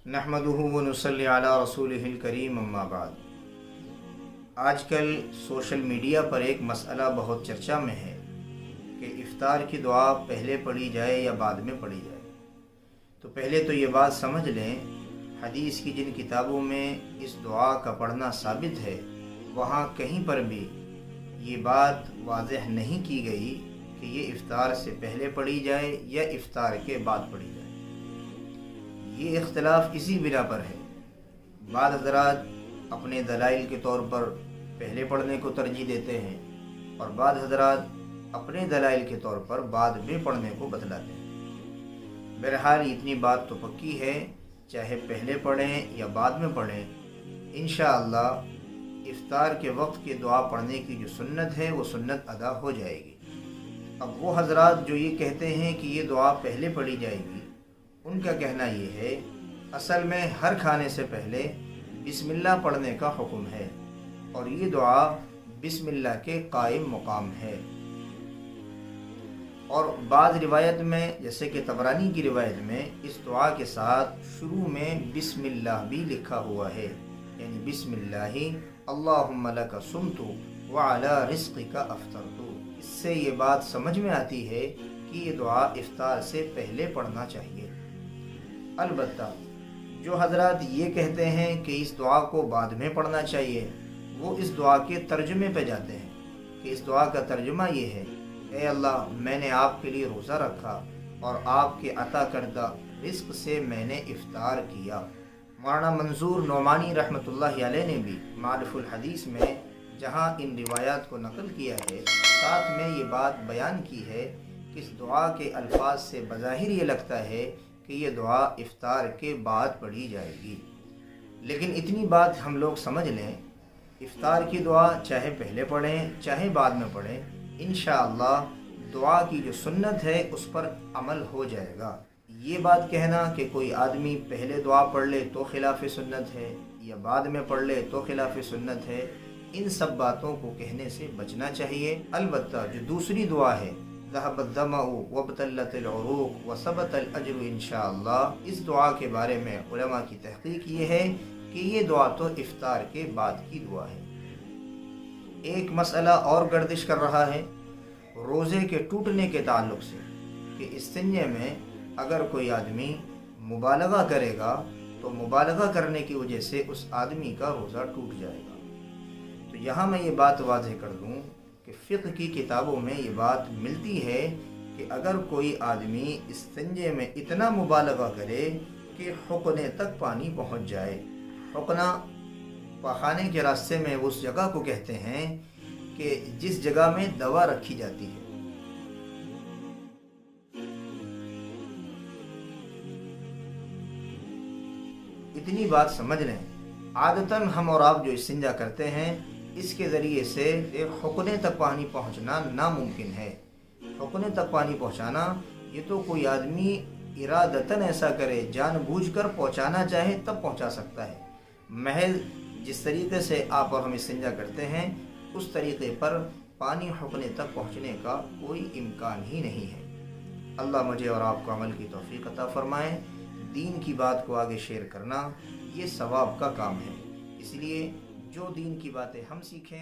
नहमदुहु व नुसल्ली अला रसूलिहिल करीम अम्मा बाद। आज कल सोशल मीडिया पर एक मसला बहुत चर्चा में है कि इफ़्तार की दुआ पहले पढ़ी जाए या बाद में पढ़ी जाए। तो पहले तो ये बात समझ लें, हदीस की जिन किताबों में इस दुआ का पढ़ना साबित है वहाँ कहीं पर भी ये बात वाज़ेह नहीं की गई कि ये इफ़्तार से पहले पढ़ी जाए या इफ़्तार के बाद पढ़ी जाए। ये इख्तिलाफ इसी बिना पर है। बाद हज़रात अपने दलाइल के तौर पर पहले पढ़ने को तरजीह देते हैं और बाद हज़रात अपने दलाइल के तौर पर बाद में पढ़ने को बतलाते हैं। बहरहाल इतनी बात तो पक्की है, चाहे पहले पढ़ें या बाद में पढ़ें, इंशाअल्लाह इफ़्तार के वक्त की दुआ पढ़ने की जो सुन्नत है वो सुन्नत अदा हो जाएगी। अब वो हज़रात जो ये कहते हैं कि ये दुआ पहले पढ़ी जाएगी, उनका कहना ये है असल में हर खाने से पहले बिस्मिल्लाह पढ़ने का हुक्म है और ये दुआ बिस्मिल्लाह के कायम मुकाम है। और बाज़ रिवायत में, जैसे कि तबरानी की रिवायत में, इस दुआ के साथ शुरू में बिस्मिल्लाह भी लिखा हुआ है, यानी बिस्मिल्लाहि अल्लाहुम्मा लका सुमतु व अला रिज़्क़िका अफ़्तरतु। इससे ये बात समझ में आती है कि ये दुआ इफ़्तार से पहले पढ़ना चाहिए। अलबत्ता जो हज़रात ये कहते हैं कि इस दुआ को बाद में पढ़ना चाहिए, वो इस दुआ के तर्जुमे पे जाते हैं कि इस दुआ का तर्जुमा ये है, ए अल्लाह, मैंने आपके लिए रोज़ा रखा और आपके अता करदा रिज़्क़ से मैंने इफ़्तार किया। मौलाना मंसूर नौमानी रहमतुल्लाहि अलैह ने भी मारिफुल हदीस में जहाँ इन रिवायात को नकल किया है, साथ में ये बात बयान की है कि इस दुआ के अल्फाज से बज़ाहिर ये लगता है कि ये दुआ इफ़्तार के बाद पढ़ी जाएगी। लेकिन इतनी बात हम लोग समझ लें, इफ़्तार की दुआ चाहे पहले पढ़ें चाहे बाद में पढ़ें, इंशाअल्लाह दुआ की जो सुन्नत है उस पर अमल हो जाएगा। ये बात कहना कि कोई आदमी पहले दुआ पढ़ ले तो खिलाफ सुन्नत है या बाद में पढ़ ले तो खिलाफ सुन्नत है, इन सब बातों को कहने से बचना चाहिए। अलबत्ता जो दूसरी दुआ है, ज़हबद्दमउ वब्तल्लतिल उरूक़ व सबतल अज्रु इंशाअल्लाह, इस दुआ के बारे में उलमा की तहक़ीक़ ये है कि ये दुआ तो इफ़्तार के बाद की दुआ है। एक मसला और गर्दिश कर रहा है रोज़े के टूटने के ताल्लुक़ से कि इस्तिंजे में अगर कोई आदमी मुबालगा करेगा तो मुबालगा करने की वजह से उस आदमी का रोज़ा टूट जाएगा। तो यहाँ मैं ये बात वाज़ेह कर दूँ कि फ़िक़्ह की किताबों में ये बात मिलती है कि अगर कोई आदमी इस्तिंजे में इतना मुबालगा करे कि हुक्ने तक पानी पहुँच जाए, हुक्ना पखाने के रास्ते में उस जगह को कहते हैं कि जिस जगह में दवा रखी जाती है। इतनी बात समझ लें, आदतन हम और आप जो इस्तिंजा करते हैं इसके ज़रिए से हुक्ने तक पानी पहुंचना नामुमकिन है। हुक्ने तक पानी पहुंचाना ये तो कोई आदमी इरादतन ऐसा करे, जानबूझकर पहुंचाना चाहे तब पहुंचा सकता है। महज जिस तरीके से आप और हम इस्तिंजा करते हैं उस तरीके पर पानी हुक्ने तक पहुंचने का कोई इम्कान ही नहीं है। अल्लाह मुझे और आपको अमल की तौफीक अता फरमाए। दीन की बात को आगे शेयर करना ये सवाब का काम है, इसलिए जो दीन की बातें हम सीखें